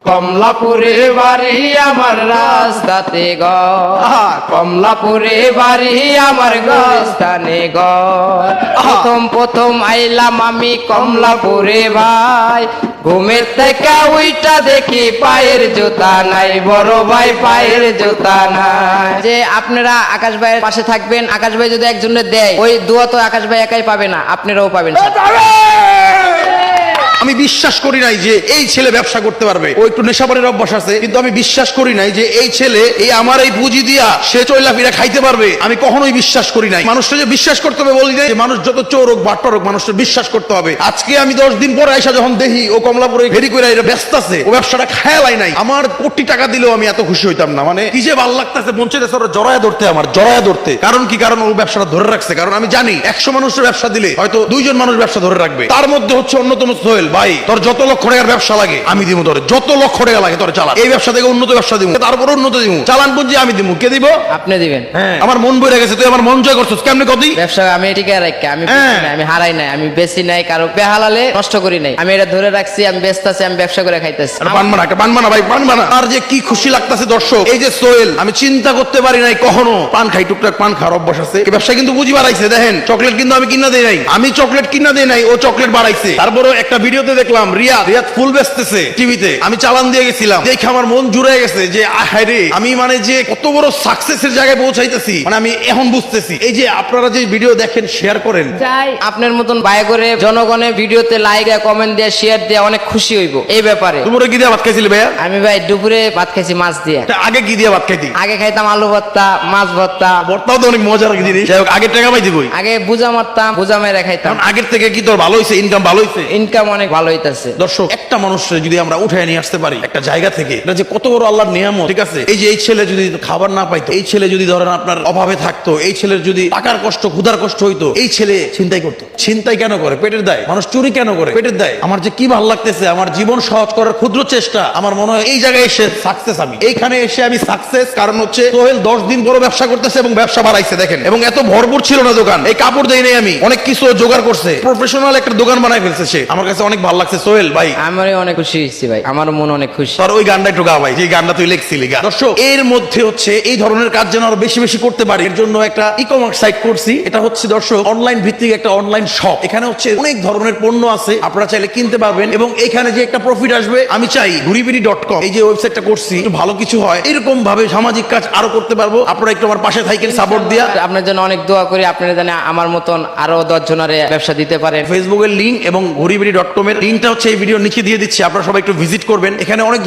কমলাপুরে বাড়ি আমার রাস্তাতে ঘর, কমলাপুরে বাড়ি আমার গোরস্থানে ঘর। প্রথম প্রথম আইলাম আমি কমলাপুরে ভাই, ঘুমের থেকে ওইটা দেখি পায়ের জুতা নাই, বড় ভাই পায়ের জুতা নাই। যে আপনারা আকাশ ভাইয়ের পাশে থাকবেন, আকাশ ভাই যদি একজনের দেয় ওই দোয়া তো আকাশ ভাই একাই পাবে না, আপনারাও পাবেন। আমি বিশ্বাস করি নাই যে এই ছেলে ব্যবসা করতে পারবে। ও একটু নেশাবারের অভ্যাস আছে, কিন্তু আমি বিশ্বাস করি নাই যে এই ছেলে আমার এই পুঁজি দিয়া সে চইলা ফিরা খাইতে পারবে। আমি কখনোই বিশ্বাস করি নাই। মানুষটা যে বিশ্বাস করতে হবে বলি যে মানুষ যত চোর হোক বাটপার হোক মানুষটা বিশ্বাস করতে হবে। আজকে আমি 10 দিন পরে আইসা যখন দেখি ও কমলাপুরে ফেরি করে ব্যস্ত আছে, ও ব্যবসাটা খেয়ালাই নাই, আমার কোটি টাকা দিলেও আমি এত খুশি হইতাম না। মানে কি যে ভালো লাগতেছে, মন চাইতেছে ওরা জড়ায়া ধরতে, আমার জড়ায়া ধরতে। কারণ কি? কারণ ও ব্যবসাটা ধরে রাখছে। কারণ আমি জানি 100 মানুষের ব্যবসা দিলে হয়তো 2 জন মানুষ ব্যবসা ধরে রাখবে। তার মধ্যে হচ্ছে অন্যতম সোহেল ভাই। তোর যত লক্ষ টাকার ব্যবসা লাগে আমি দিব, তোর যত লক্ষ টাকা লাগে তোর চালান। এই ব্যবসা থেকে উন্নত ব্যবসা দিব, তারপর উন্নত দিব। চালান পুঁজি আমি দিব। কে দিব? আপনি দিবেন। হ্যাঁ, আমার মন বইরে গেছে। তুই আমার মন জয় করছিস কেমনে? কদি ব্যবসা আমি টিকে রাখি, আমি বেচি নাই, আমি হারাই নাই, আমি বেশি নাই, কারো বেহালালে নষ্ট করি নাই। আমি এটা ধরে রাখছি, আমি ব্যস্ত আছি, আমি ব্যবসা করে খাইতেছি। পানবানা একটা পানবানা ভাই, পানবানা। আর যে কি খুশি লাগতেছে দর্শক, এই যে সোহেল, আমি চিন্তা করতে পারি নাই কখনো। পান খাই, টুকটাক পান খাওয়ার অভ্যাস আছে। এই ব্যবসা কিন্তু পুঁজি বাড়াইছে। দেখেন, চকলেট কিন্তু আমি কিনা দেই নাই, আমি চকলেট কিনা দেই নাই, ও চকলেট বাড়াইছে। তারপরও একটা ভিডিওতে দেখলাম রিয়াদ ফুল বেচতেছে টিভিতে, আমি চালান দিয়ে গেছিলাম, দেখে আমার মন জুড়ে গেছে যে আহাই রে, আমি মানে যে কত বড় সাকসেসের জায়গায় পৌঁছাইতেছি, মানে আমি এখন বুঝতেছি। এই যে আপনারা যে ভিডিও দেখেন, শেয়ার করেন, চাই আপনার মতন ভাই করে জনগণের ভিডিওতে লাইক দেয়া, কমেন্ট দেয়া, শেয়ার দেয়া অনেক খুশি হইব এই ব্যাপারে। দুপুরে কি দিয়ে ভাত খাইছিলি ভাইয়া? আমি ভাই দুপুরে ভাত খাইছি মাছ দিয়ে। আগে কি দিয়ে ভাত খাইতি? আগে খাইতাম আলু ভর্তা, মাছ ভর্তা। ভর্তাও তো অনেক মজার জিনিস। যাই হোক, আগের টাকা পাইতি কই? আগে বুঝা মারতাম, বুঝা মেরে খাইতাম। কারণ আগের থেকে কি তোর ভালো হইছে? ইনকাম ভালো হইছে? ইনকাম অনেক ভালো হইতাছে। দর্শক, একটা মানুষের যদি আমরা উঠে নিয়ে আসতে পারি একটা জায়গা থেকে, এটা যে কত বড় আল্লাহর নিয়ামত। ঠিক আছে, এই যে এই ছেলে যদি খাবার না পাইতো, এই ছেলে যদি ধরেন আপনার অভাবে থাকতো, এই ছেলের যদি টাকার কষ্ট, ক্ষুধার কষ্ট হইতো, এই ছেলে ছিনতাই করতো। ছিনতাই কেন করে? পেটের দায়। মানুষ চুরি কেন করে? পেটের দায়। আমার যে কি ভালো লাগতেছে, আমার জীবন সহজ করার ক্ষুদ্র চেষ্টা, আমার মনে হয় এই জায়গায় এসে সাকসেস। আমি এইখানে এসে আমি সাকসেস। কারণ হচ্ছে সোহেল 10 দিন বড় ব্যবসা করতেছে এবং ব্যবসা বাড়াইছে। দেখেন, এবং এত ভরপুর ছিল না দোকান, এই কাপড় দেই নাই আমি, অনেক কিছু জোগাড় করছে, প্রফেশনাল একটা দোকান বানাই ফেলছে সে। আমার কাছে অনেক ভালো লাগছে সোহেল ভাই। আমারও অনেক খুশি হয়েছি ভাই, আমার মন অনেক খুশি। তোর ওই গানটা একটু গা ভাই, যে গানটা তুই লিখছিলি গা। দর্শক, এর মধ্যে হচ্ছে এই ধরনের কাজ যেন আরো বেশি বেশি করতে পারি, এর জন্য একটা ই-কমার্স সাইট করছি। এটা হচ্ছে দর্শক অনলাইন ভিত্তিক একটা অনলাইন শপ। এখানে হচ্ছে অনেক ধরনের পণ্য আছে, আপনারা চাইলে কিনতে পারবেন। এবং এখানে যে একটা প্রফিট আসবে, আমি চাই ঘুরিবিড়ি.com এই যে ওয়েবসাইটটা করছি, একটু ভালো কিছু হয়, এরকম ভাবে সামাজিক কাজ আরো করতে পারবো। আপনারা একটু আমার পাশে থাকেন, সাপোর্ট দিয়া। আপনার জন্য অনেক দোয়া করি, আপনারা জানেন আমার মতন আরো 10 জনের ব্যবসা দিতে পারেন। ফেসবুকের লিঙ্ক এবং ঘুরিবিড়ি.com এর লিঙ্কটা হচ্ছে এই ভিডিওর নিচে দিয়ে দিচ্ছি, আপনারা সবাই একটু ভিজিট করবেন। এখানে অনেক